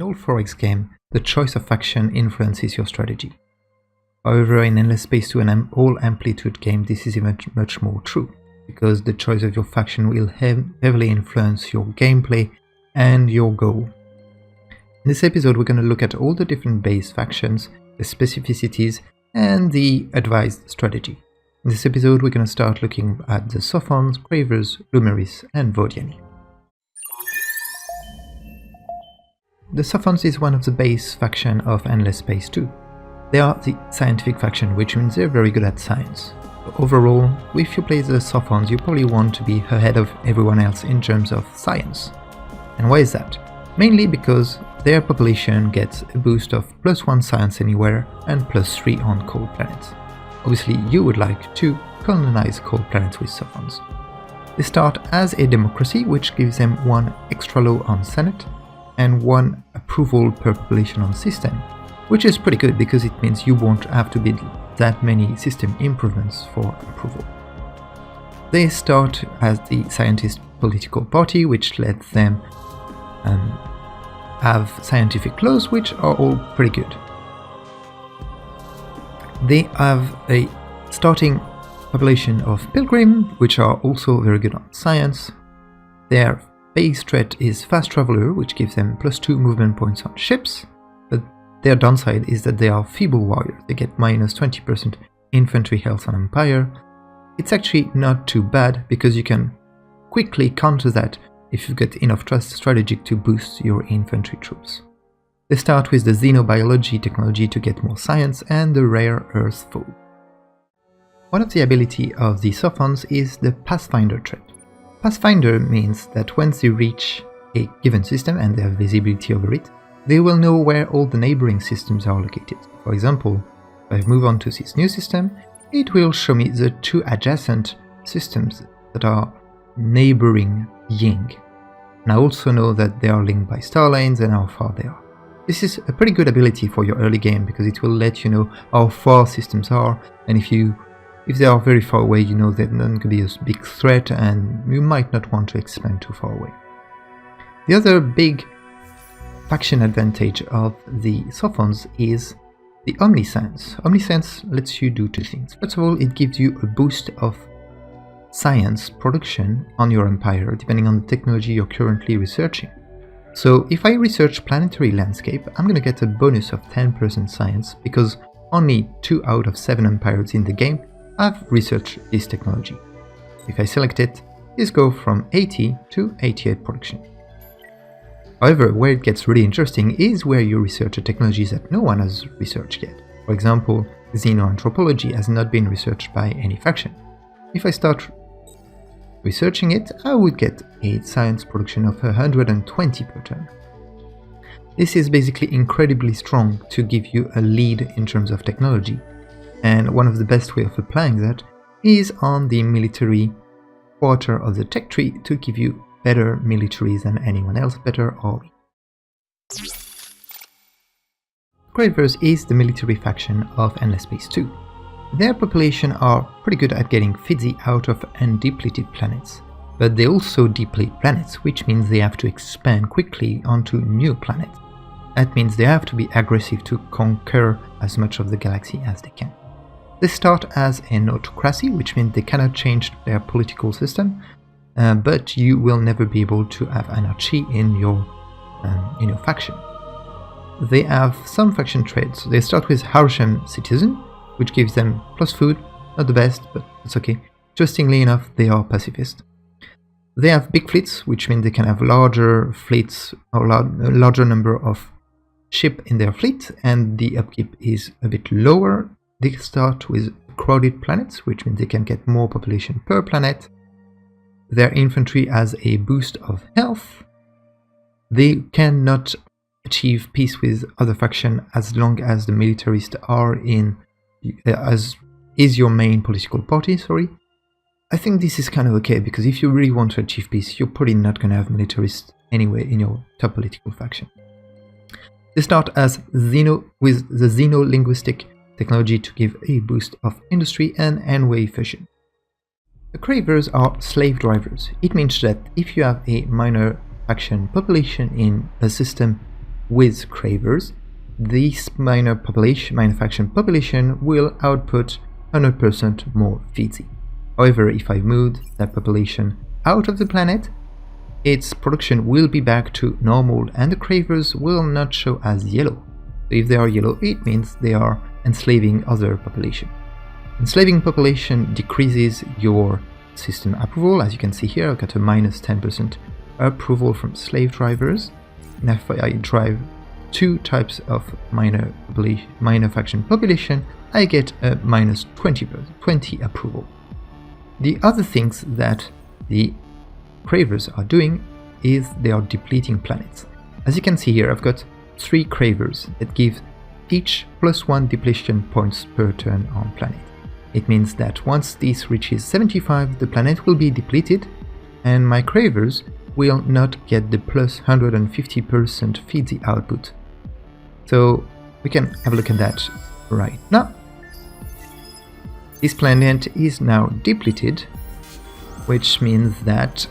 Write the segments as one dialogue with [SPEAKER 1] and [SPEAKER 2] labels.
[SPEAKER 1] In all 4X game, the choice of faction influences your strategy. However, in Endless Space 2 and all Amplitude game, this is even much more true, because the choice of your faction will heavily influence your gameplay and your goal. In this episode, we're going to look at all the different base factions, the specificities, and the advised strategy. In this episode, we're going to start looking at the Safars, Cravers, luminaries, and Ghajini. The Safars is one of the base faction of Endless Space 2. They are the scientific faction, which means they're very good at science. Overall, if you play the Safars, you probably want to be ahead of everyone else in terms of science. And why is that? Mainly because their population gets a boost of +1 science anywhere and +3 on cold planets. Obviously, you would like to colonize cold planets with Safars. They start as a democracy, which gives them 1 extra law on Senate and 1 approval per population on system, which is pretty good because it means you won't have to build that many system improvements for approval. They start as the scientist political party, which lets them have scientific laws, which are all pretty good. They have a starting population of pilgrim, which are also very good on science. Their base trait is fast traveler, which gives them +2 movement points on ships, but their downside is that they are feeble warriors. They get -20% infantry health on Empire. It's actually not too bad because you can quickly counter that if you get enough trust strategic to boost your infantry troops. They start with the xenobiology technology to get more science and the rare earth food. One of the ability of the Safars is the Pathfinder trait. Pathfinder means that once they reach a given system and they have visibility over it, they will know where all the neighboring systems are located. For example, if I move on to this new system, it will show me the 2 adjacent systems that are neighboring Ying. And I also know that they are linked by star lines and how far they are. This is a pretty good ability for your early game because it will let you know how far systems are, and if they are very far away, you know they're not going to be a big threat and you might not want to expand too far away. The other big faction advantage of the Safars is the omniscience. Omniscience lets you do 2 things. First of all, it gives you a boost of science production on your empire, depending on the technology you're currently researching. So if I research planetary landscape, I'm going to get a bonus of 10% science because only 2 out of 7 empires in the game have researched this technology. If I select it, this goes from 80 to 88 production. However, where it gets really interesting is where you research a technology that no one has researched yet. For example, xenoanthropology has not been researched by any faction. If I start researching it, I would get a science production of 120 per turn. This is basically incredibly strong to give you a lead in terms of technology, and one of the best way of applying that is on the military quarter of the tech tree to give you better militaries than anyone else, better army. Cravers is the military faction of Endless Space 2. Their population are pretty good at getting Fidzi out of undepleted planets, but they also deplete planets, which means they have to expand quickly onto new planets. That means they have to be aggressive to conquer as much of the galaxy as they can. They start as an autocracy, which means they cannot change their political system, but you will never be able to have anarchy in your faction. They have some faction traits. They start with Harsham Citizen, which gives them plus food, not the best, but it's okay. Interestingly enough, they are pacifist. They have big fleets, which means they can have larger fleets or a larger number of ships in their fleet, and the upkeep is a bit lower. They start with crowded planets, which means they can get more population per planet. Their infantry has a boost of health. They cannot achieve peace with other faction as long as the militarists are in as is your main political party, I think this is kind of okay, because if you really want to achieve peace, you're probably not going to have militarists anyway in your top political faction. They start as with the xeno-linguistic technology to give a boost of industry and N-way fission. The Cravers are slave drivers. It means that if you have a minor faction population in a system with cravers, this minor faction population will output 100% more feedsy. However, if I move that population out of the planet, its production will be back to normal and the cravers will not show as yellow. So if they are yellow, it means they are enslaving other population. Enslaving population decreases your system approval. As you can see here, I've got a minus 10% approval from slave drivers. And if I drive two types of minor faction population, I get a minus 20 approval. The other things that the cravers are doing is they are depleting planets. As you can see here, I've got 3 cravers that give each +1 depletion points per turn on planet. It means that once this reaches 75, the planet will be depleted and my cravers will not get the plus 150% feedsy output. So we can have a look at that right now. This planet is now depleted, which means that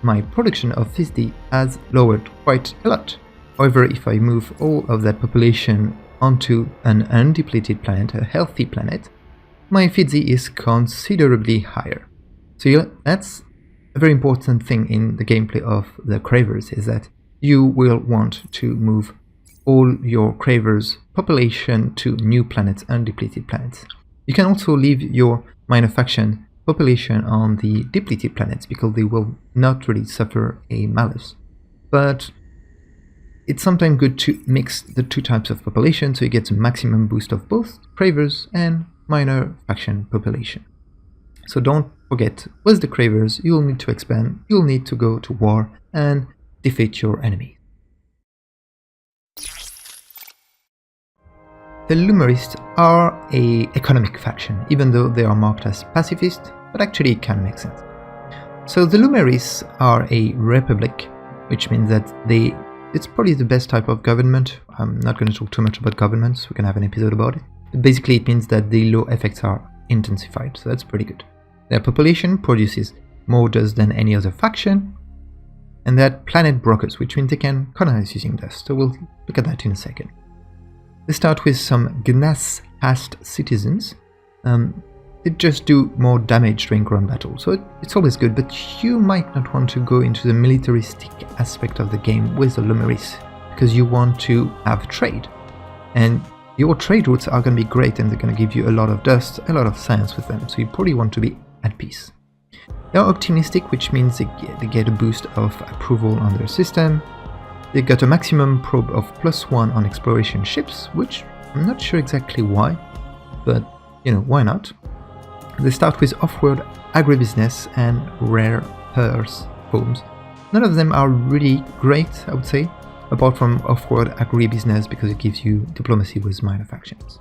[SPEAKER 1] my production of feedsy has lowered quite a lot. However, if I move all of that population onto an undepleted planet, a healthy planet, my feedsy is considerably higher. So that's a very important thing in the gameplay of the cravers, is that you will want to move all your cravers population to new planets, undepleted planets. You can also leave your minor faction population on the depleted planets because they will not really suffer a malus. But it's sometimes good to mix the two types of population so you get a maximum boost of both cravers and minor faction population. So don't forget, with the cravers you'll need to expand, you'll need to go to war and defeat your enemy. The luminarists are an economic faction, even though they are marked as pacifist, but actually it can make sense. So the luminarists are a republic, which means that it's probably the best type of government. I'm not going to talk too much about governments, we can have an episode about it. But basically it means that the law effects are intensified, so that's pretty good. Their population produces more dust than any other faction, and they're planet brokers, which means they can colonize using dust, so we'll look at that in a second. They start with some gas-fast citizens. They just do more damage during ground battle, so it's always good, but you might not want to go into the militaristic aspect of the game with the luminaries, because you want to have trade. And your trade routes are going to be great and they're going to give you a lot of dust, a lot of science with them, so you probably want to be at peace. They're optimistic, which means they get a boost of approval on their system. They got a maximum probe of +1 on exploration ships, which I'm not sure exactly why, but why not? They start with off-world agribusiness and rare earth homes. None of them are really great, I would say, apart from off-world agribusiness because it gives you diplomacy with minor factions.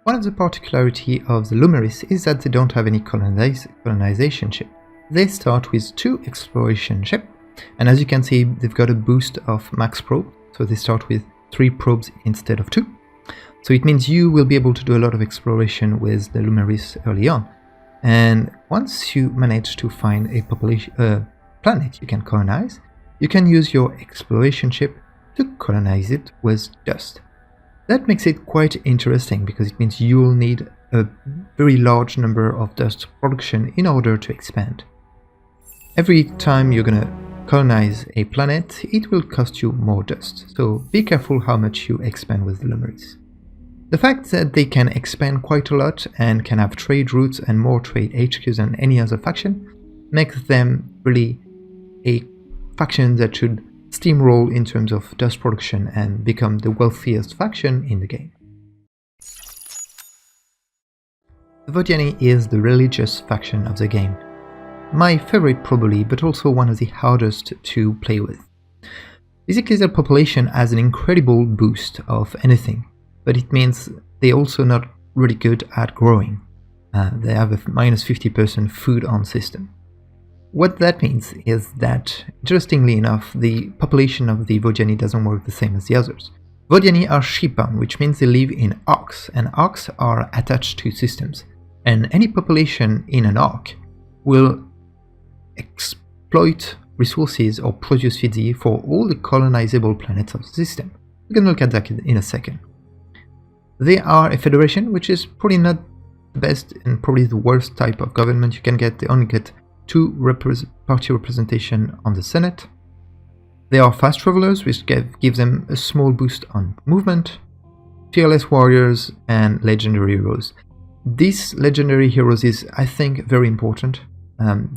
[SPEAKER 1] One of the particularities of the luminaries is that they don't have any colonization ship. They start with 2 exploration ships, and as you can see they've got a boost of max probe, so they start with 3 probes instead of 2. So it means you will be able to do a lot of exploration with the luminaries early on. And once you manage to find a planet you can colonize, you can use your exploration ship to colonize it with dust. That makes it quite interesting because it means you'll need a very large number of dust production in order to expand. Every time you're gonna colonize a planet, it will cost you more dust, so be careful how much you expand with the luminaries. The fact that they can expand quite a lot and can have trade routes and more trade HQs than any other faction makes them really a faction that should steamroll in terms of dust production and become the wealthiest faction in the game. The Ghajini is the religious faction of the game. My favorite probably, but also one of the hardest to play with. Basically their population has an incredible boost of anything, but it means they're also not really good at growing. They have a -50% food on system. What that means is that, interestingly enough, the population of the Ghajini doesn't work the same as the others. Ghajini are sheep-bound, which means they live in arcs, and arcs are attached to systems. And any population in an arc will exploit resources or produce feed for all the colonizable planets of the system. We're going to look at that in a second. They are a federation, which is probably not the best and probably the worst type of government you can get. They only get 2 party representation on the Senate. They are fast travelers, which give them a small boost on movement, fearless warriors, and legendary heroes. These legendary heroes is, I think, very important.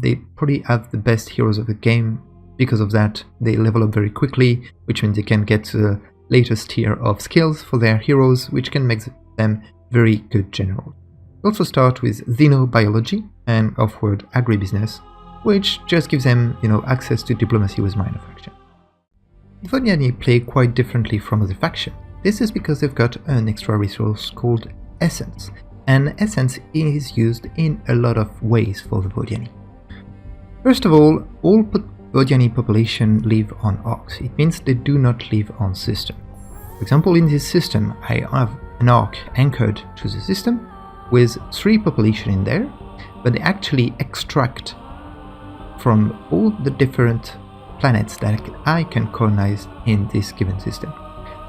[SPEAKER 1] They probably have the best heroes of the game. Because of that, they level up very quickly, which means they can get to the latest tier of skills for their heroes, which can make them very good generals. We also start with xenobiology and offward agribusiness, which just gives them, access to diplomacy with minor factions. The Ghajini play quite differently from other factions. This is because they've got an extra resource called essence, and essence is used in a lot of ways for the Ghajini. First of all Ghajini population live on arcs. It means they do not live on system. For example, in this system, I have an arc anchored to the system with 3 population in there, but they actually extract from all the different planets that I can colonize in this given system.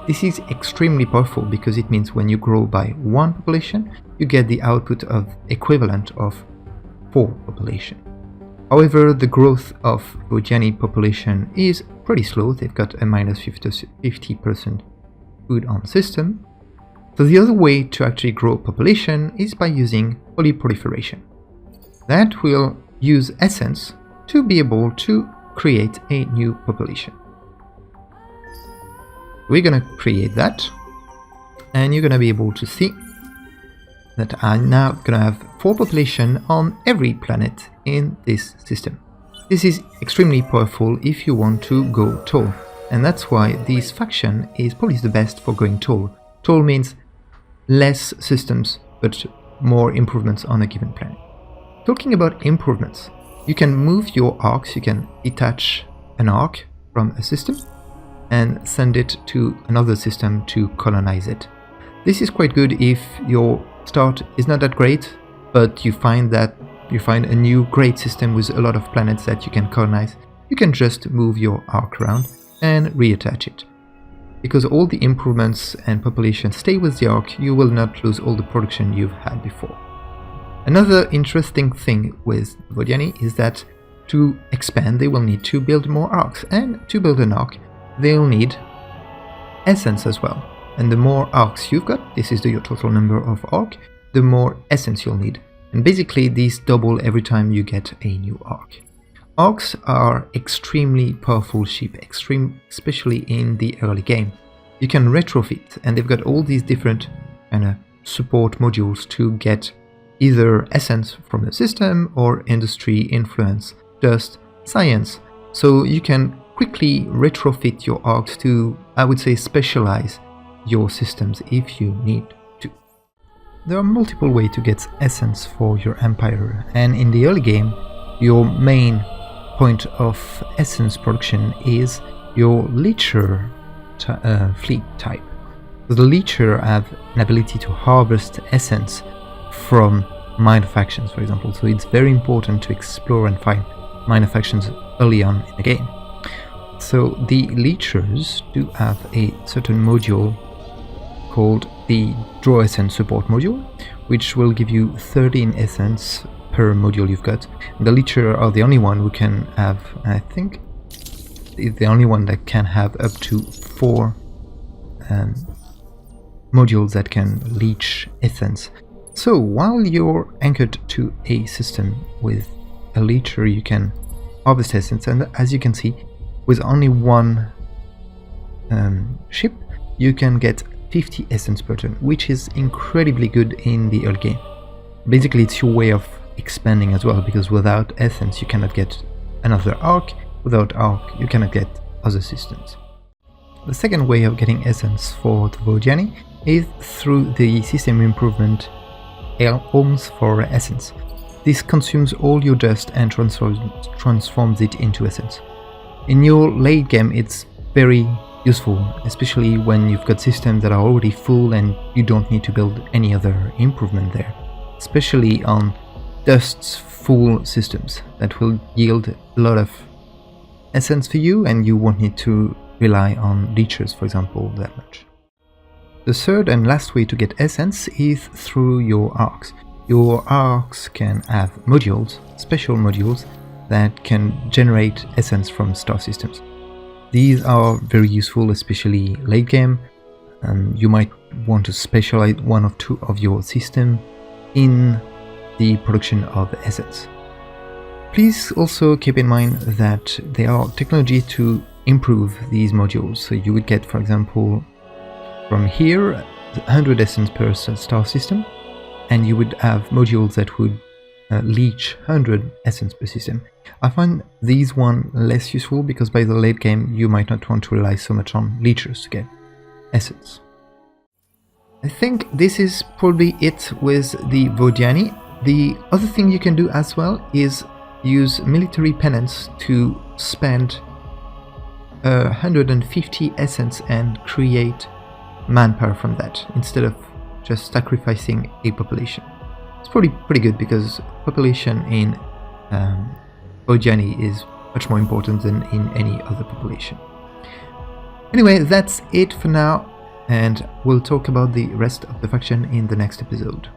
[SPEAKER 1] This is extremely powerful because it means when you grow by 1 population, you get the output of equivalent of 4 population. However, the growth of Ghajini population is pretty slow. They've got a minus 50% food on system. So the other way to actually grow population is by using polyproliferation. That will use essence to be able to create a new population. We're going to create that, and you're going to be able to see that I'm now going to have 4 population on every planet in this system. This is extremely powerful if you want to go tall, and that's why this faction is probably the best for going tall. Tall means less systems but more improvements on a given planet. Talking about improvements, you can move your arcs. You can detach an arc from a system and send it to another system to colonize it. This is quite good if your start is not that great, but you find a new great system with a lot of planets that you can colonize. You can just move your arc around and reattach it. Because all the improvements and population stay with the arc, you will not lose all the production you've had before. Another interesting thing with Ghajini is that to expand they will need to build more arcs, and to build an arc they'll need essence as well. And the more arcs you've got, this is your total number of arc, the more essence you'll need. And basically these double every time you get a new arc. Arcs are extremely powerful ship, especially in the early game. You can retrofit, and they've got all these different support modules to get either essence from the system or industry, influence, dust, science. So you can quickly retrofit your arcs to, I would say, specialize your systems if you need to. There are multiple ways to get essence for your empire, and in the early game your main point of essence production is your leecher fleet type. So the leecher have an ability to harvest essence from minor factions, for example, so it's very important to explore and find minor factions early on in the game. So the leechers do have a certain module called the Draw Essence Support module, which will give you 13 essence per module you've got. The leecher are the only one who can have, I think, the only one that can have up to 4 modules that can leech essence. So while you're anchored to a system with a leecher, you can harvest essence, and as you can see, with only one ship, you can get 50 essence per turn, which is incredibly good in the early game. Basically, it's your way of expanding as well, because without essence you cannot get another arc, without arc you cannot get other systems. The second way of getting essence for the Ghajini is through the system improvement homes for essence. This consumes all your dust and transforms it into essence. In your late game it's very useful, especially when you've got systems that are already full and you don't need to build any other improvement there, especially on dust's full systems that will yield a lot of essence for you, and you won't need to rely on leeches, for example, that much. The third and last way to get essence is through your arcs. Your arcs can have modules, special modules, that can generate essence from star systems. These are very useful, especially late game. You might want to specialize one or two of your system in the production of essence. Please also keep in mind that there are technologies to improve these modules. So you would get, for example, from here 100 essence per star system, and you would have modules that would leech 100 essence per system. I find these one less useful because by the late game you might not want to rely so much on leeches to get essence. I think this is probably it with the Ghajini. The other thing you can do as well is use military penance to spend 150 essence and create manpower from that instead of just sacrificing a population. It's pretty good because population in Ghajini is much more important than in any other population. Anyway, that's it for now, and we'll talk about the rest of the faction in the next episode.